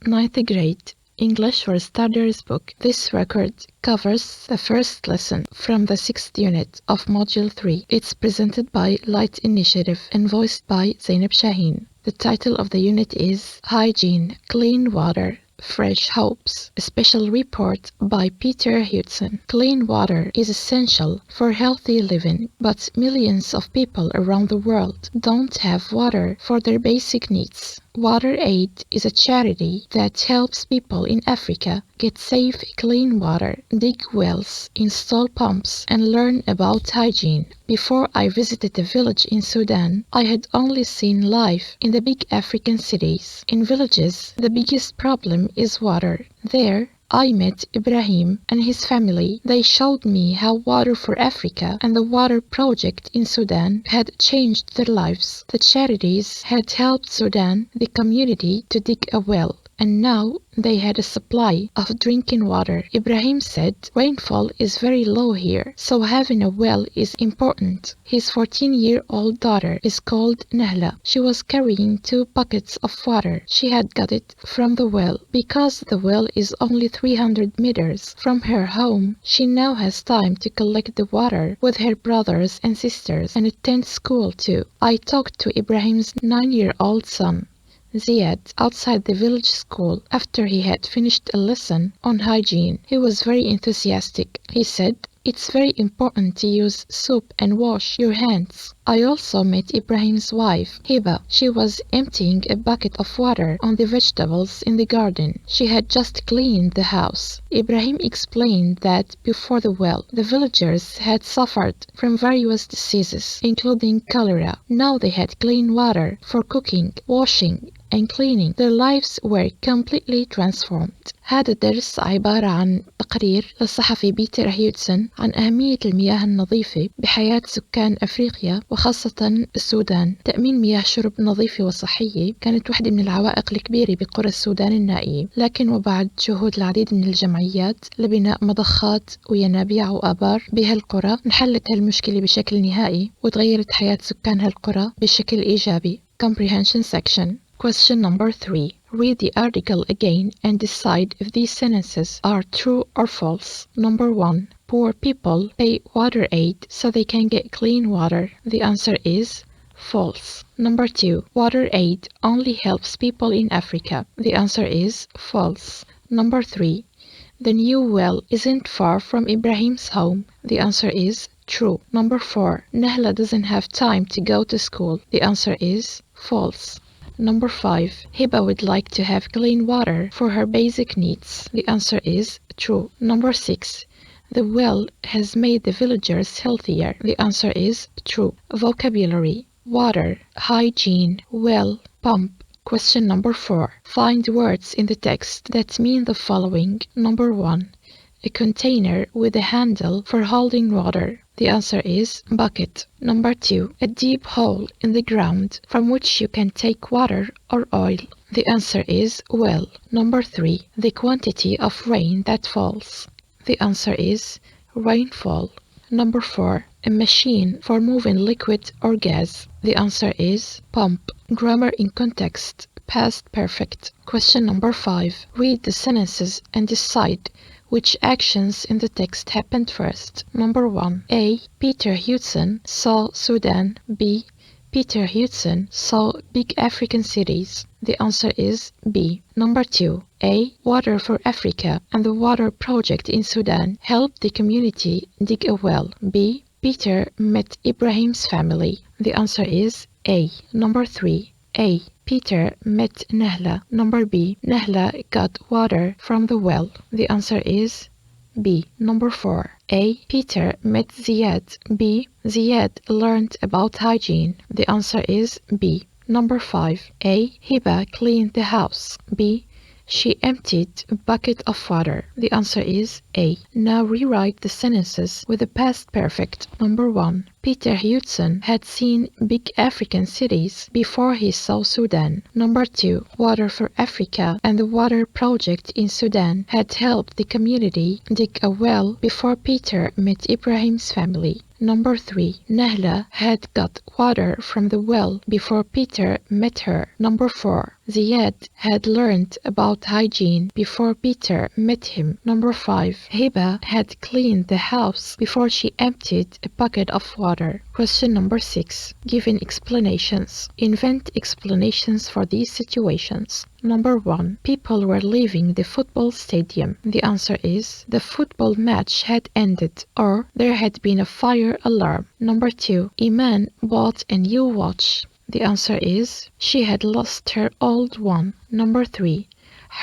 ninth grade English for Starters book. This record covers the first lesson from the 6th unit of Module 3. It's presented by Light Initiative and voiced by Zeynep Shaahin. The title of the unit is Hygiene, Clean Water, Fresh Hopes. A special report by Peter Hudson. Clean water is essential for healthy living, but millions of people around the world don't have water for their basic needs. WaterAid is a charity that helps people in Africa get safe, clean water, dig wells, install pumps, and learn about hygiene. Before I visited a village in Sudan, I had only seen life in the big African cities. In villages, the biggest problem is water. There, I met Ibrahim and his family. They showed me how Water for Africa and the Water Project in Sudan had changed their lives. The charities had helped Sudan, the community, to dig a well, and now they had a supply of drinking water. Ibrahim said, rainfall is very low here, so having a well is important. His 14-year-old daughter is called Nahla. She was carrying 2 buckets of water. She had got it from the well. Because the well is only 300 meters from her home, she now has time to collect the water with her brothers and sisters and attend school too. I talked to Ibrahim's 9-year-old son, Ziad, outside the village school after he had finished a lesson on hygiene. He was very enthusiastic. He said, "It's very important to use soap and wash your hands." I also met Ibrahim's wife, Hiba. She was emptying a bucket of water on the vegetables in the garden. She had just cleaned the house. Ibrahim explained that before the well, the villagers had suffered from various diseases, including cholera. Now they had clean water for cooking, washing, and cleaning. Their lives were completely transformed. هذا الدرس عبارة عن تقرير للصحفي بيتر هيودسون عن أهمية المياه النظيفة بحياة سكان أفريقيا وخاصة السودان. تأمين مياه شرب نظيفة وصحية كانت واحدة من العوائق الكبيرة بقرى السودان النائية، لكن وبعد جهود العديد من الجمعيات لبناء مضخات وينابيع وآبار بهالقرى انحلت هالمشكلة بشكل نهائي وتغيرت حياة سكان هالقرى بشكل إيجابي. Comprehension section. Question number 3. Read the article again and decide if these sentences are true or false. Number 1. Poor people pay water aid so they can get clean water. The answer is false. Number 2. Water aid only helps people in Africa. The answer is false. Number 3. The new well isn't far from Ibrahim's home. The answer is true. Number 4. Nahla doesn't have time to go to school. The answer is false. Number 5. Hiba would like to have clean water for her basic needs. The answer is true. Number 6. The well has made the villagers healthier. The answer is true. Vocabulary: water, hygiene, well, pump. Question number 4. Find words in the text that mean the following. Number 1. A container with a handle for holding water. The answer is bucket. Number 2. A deep hole in the ground from which you can take water or oil. The answer is well. Number 3. The quantity of rain that falls. The answer is rainfall. Number 4. A machine for moving liquid or gas. The answer is pump. Grammar in context: past perfect. Question number 5. Read the sentences and decide which actions in the text happened first. Number 1. A. Peter Hudson saw Sudan. B. Peter Hudson saw big African cities. The answer is B. Number 2. A. Water for Africa and the Water Project in Sudan helped the community dig a well. B. Peter met Ibrahim's family. The answer is A. Number 3. A. Peter met Nahla. Number B. Nahla got water from the well. The answer is B. Number 4. A. Peter met Ziad. B. Ziad learned about hygiene. The answer is B. Number 5. A. Hiba cleaned the house. B. She emptied a bucket of water. The answer is A. Now rewrite the sentences with the past perfect. Number 1. Peter Hudson had seen big African cities before he saw Sudan. Number 2. Water for Africa and the Water Project in Sudan had helped the community dig a well before Peter met Ibrahim's family. Number 3. Nahla had got water from the well before Peter met her. Number 4. Ziyad had learned about hygiene before Peter met him. Number 5. Hiba had cleaned the house before she emptied a bucket of water. Question number 6. Given explanations. Invent explanations for these situations. Number 1. People were leaving the football stadium. The answer is the football match had ended, or there had been a fire alarm. Number 2. Iman bought a new watch. The answer is she had lost her old one. Number 3.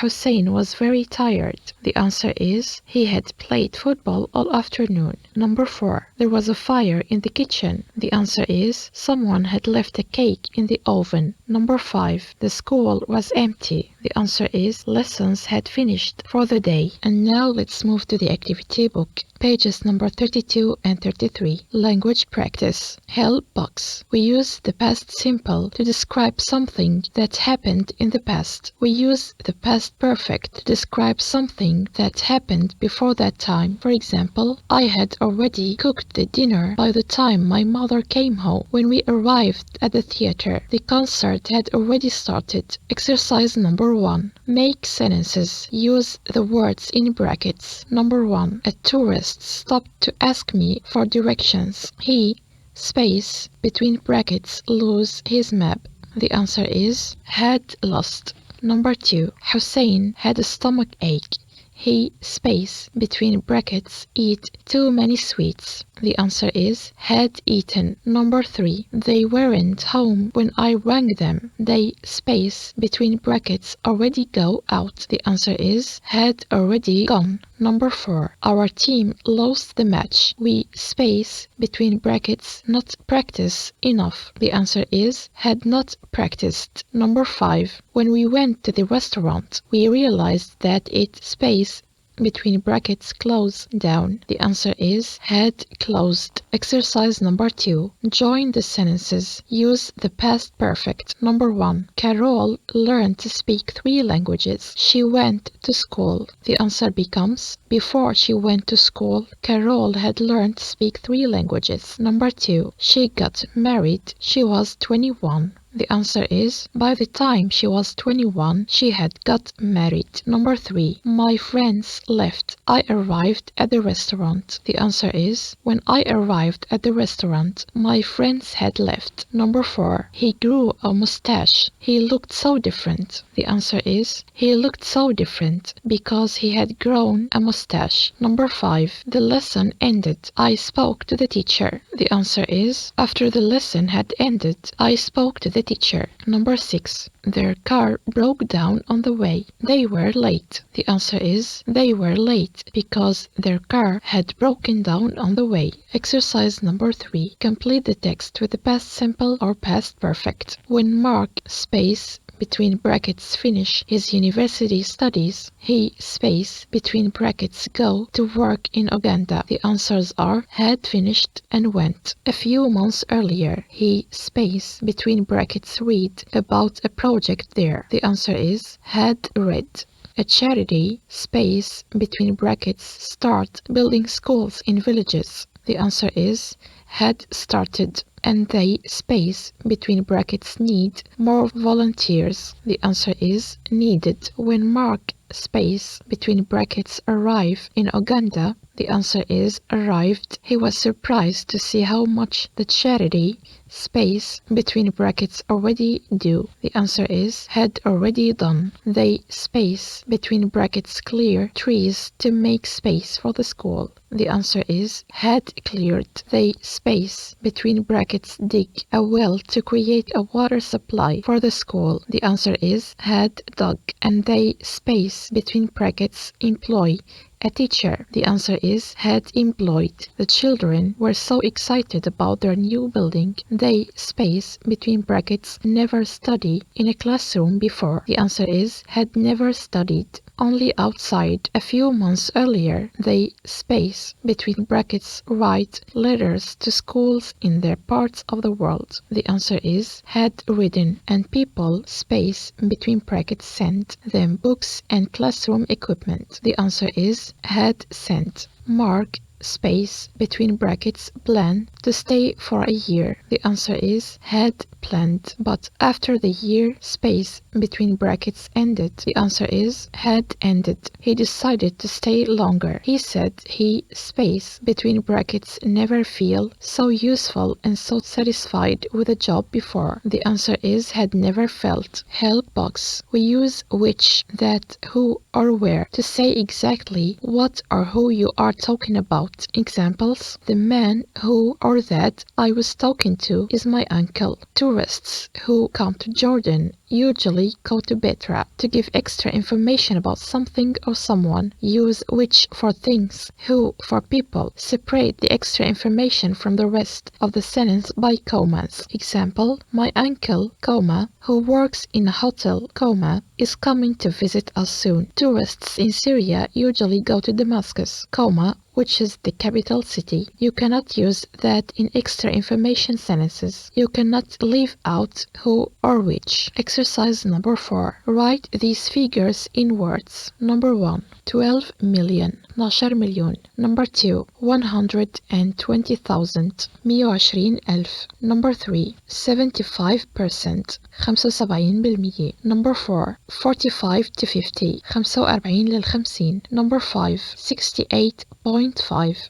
Hussein was very tired. The answer is he had played football all afternoon. Number 4. There was a fire in the kitchen. The answer is someone had left a cake in the oven. Number 5. The school was empty. The answer is lessons had finished for the day. And now let's move to the activity book. Pages number 32 and 33. Language practice. Help box. We use the past simple to describe something that happened in the past. We use the past perfect to describe something that happened before that time. For example, I had already cooked the dinner by the time my mother came home. When we arrived at the theater, the concert had already started. Exercise number 1. Make sentences. Use the words in brackets. Number 1. A tourist stopped to ask me for directions. He, space, between brackets, lose his map. The answer is had lost. Number 2. Hussein had a stomach ache. He, space, between brackets, eat too many sweets. The answer is had eaten. Number 3. They weren't home when I rang them. They, space, between brackets, already go out. The answer is had already gone. Number 4. Our team lost the match. We, space, between brackets, not practice enough. The answer is had not practiced. Number 5. When we went to the restaurant, we realized that it, space, between brackets, closed down. The answer is had closed. Exercise number 2. Join the sentences. Use the past perfect. Number 1. Carol learned to speak 3 languages. She went to school. The answer becomes before she went to school, Carol had learned to speak 3 languages. Number 2. She got married. She was 21. The answer is by the time she was 21, she had got married. Number 3. My friends left. I arrived at the restaurant. The answer is when I arrived at the restaurant, my friends had left. Number 4. He grew a mustache. He looked so different. The answer is he looked so different because he had grown a mustache. Number 5. The lesson ended. I spoke to the teacher. The answer is after the lesson had ended, I spoke to the teacher. Number 6. Their car broke down on the way. They were late. The answer is they were late because their car had broken down on the way. Exercise number 3. Complete the text with the past simple or past perfect. When Mark, space, between brackets, finish his university studies, he, space, between brackets, go to work in Uganda. The answers are had finished and went. A few months earlier, he, space, between brackets, read about a project there. The answer is had read. A charity, space, between brackets, start building schools in villages. The answer is had started. And they, space, between brackets, need more volunteers. The answer is needed. When Mark, space, between brackets, arrive in Uganda, the answer is arrived. He was surprised to see how much the charity, space, between brackets, already do. The answer is had already done. They, space, between brackets, clear trees to make space for the school. The answer is had cleared. They, space, between brackets, dig a well to create a water supply for the school. The answer is had dug. And they, space, between brackets, employ a teacher. The answer is had employed. The children were so excited about their new building they space between brackets never study in a classroom before? The answer is had never studied only outside. A few months earlier, they space between brackets write letters to schools in their parts of the world. The answer is had written, and people space between brackets sent them books and classroom equipment. The answer is had sent. Mark space between brackets plan to stay for a year. The answer is had planned, but after the year space between brackets ended. The answer is had ended. He decided to stay longer. He said he space between brackets never feel so useful and so satisfied with a job before. The answer is had never felt. Help box. We use which, that, who, or where to say exactly what or who you are talking about. Examples: the man who or that I was talking to is my uncle. Tourists who come to Jordan usually go to Petra to give extra information about something or someone. Use which for things, who for people. Separate the extra information from the rest of the sentence by commas. Example: my uncle, comma, who works in a hotel, comma, is coming to visit us soon. Tourists in Syria usually go to Damascus, comma, which is the capital city. You cannot use that in extra information sentences. You cannot leave out who or which. Exercise number 4. Write these figures in words. Number 1. 12 million. 12 مليون. Number 2. 120,000. 120,000. Number 3. 75%. 75%. Number 4. 45 to 50. 45 لل 50. Number 5. 68.5. 68.5.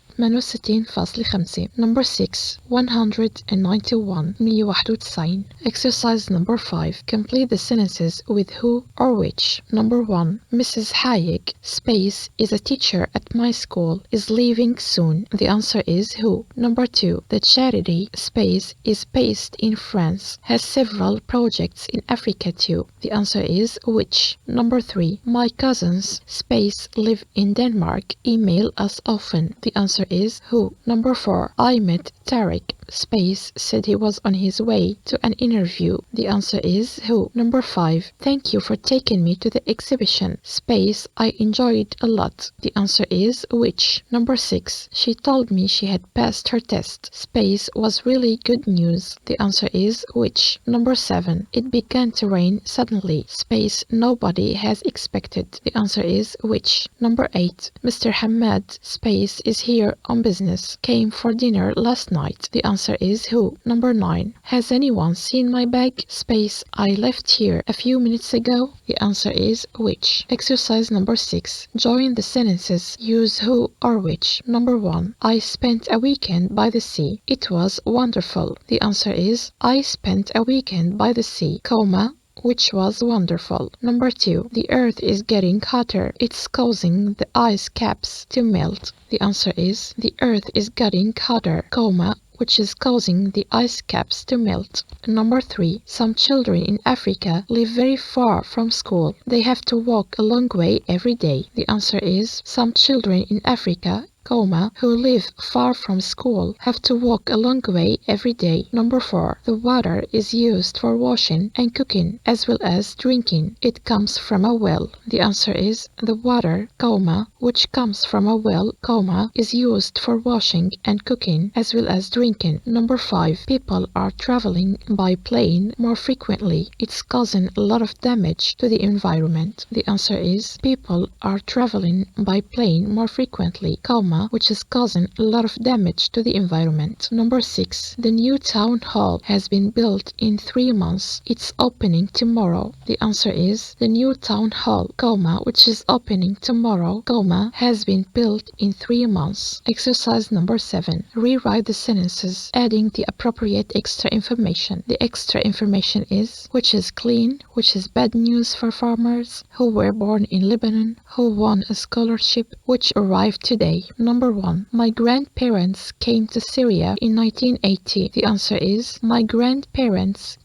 Number 6. 191. 191. Exercise number 5. Complete the sentences with who or which. Number 1. Mrs. Hayek, space, is a teacher at my school, is leaving soon. The answer is who. Number 2. The charity, space, is based in France, has several projects in Africa too. The answer is which. Number 3. My cousins, space, live in Denmark, email us often. The answer is who. Number 4. I met Tariq, space, said he was on his way to an interview. The answer is who. Number 5. Thank you for taking me to the exhibition, space, I enjoyed a lot. The answer is which. Number 6. She told me she had passed her test, space, was really good news. The answer is which. Number 7. It began to rain suddenly, space, nobody has expected. The answer is which. Number 8. Mr. Hamad, space, is here on business, came for dinner last night. The answer is who. Number 9. Has anyone seen my bag, space, I left here a few minutes ago? The answer is which. Exercise number 6. Join the sentences. Use who or which. Number 1. I spent a weekend by the sea. It was wonderful. The answer is I spent a weekend by the sea, comma, which was wonderful. Number 2. The earth is getting hotter. It's causing the ice caps to melt. The answer is the earth is getting hotter, comma, which is causing the ice caps to melt. Number 3. Some children in Africa live very far from school. They have to walk a long way every day. The answer is some children in Africa, comma, who live far from school have to walk a long way every day. Number 4. The water is used for washing and cooking as well as drinking. It comes from a well. The answer is the water, comma, which comes from a well, comma, is used for washing and cooking as well as drinking. Number 5. People are traveling by plane more frequently. It's causing a lot of damage to the environment. The answer is people are traveling by plane more frequently, comma, which is causing a lot of damage to the environment. Number 6. The new town hall has been built in 3 months. It's opening tomorrow. The answer is the new town hall, comma, which is opening tomorrow, comma, has been built in 3 months. Exercise number 7. Rewrite the sentences, adding the appropriate extra information. The extra information is which is clean, which is bad news for farmers, who were born in Lebanon, who won a scholarship, which arrived today. Number 1. My grandparents came to Syria in 1980. The answer is my grandparents,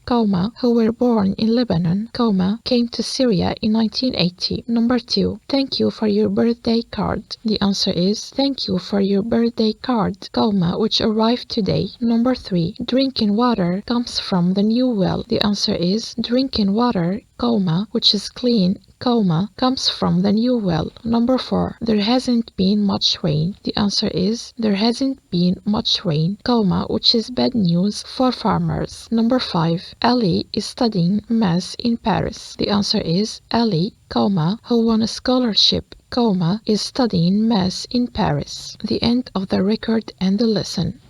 who were born in Lebanon, came to Syria in 1980. Number 2. Thank you for your birthday card. The answer is thank you for your birthday card, which arrived today. Number 3. Drinking water comes from the new well. The answer is drinking water, which is clean, comes from the new well. Number 4. There hasn't been much rain. The answer is there hasn't been much rain, which is bad news for farmers. Number 5. Ali is studying math in Paris. The answer is Ali, who won a scholarship, is studying math in Paris. The end of the record and the lesson.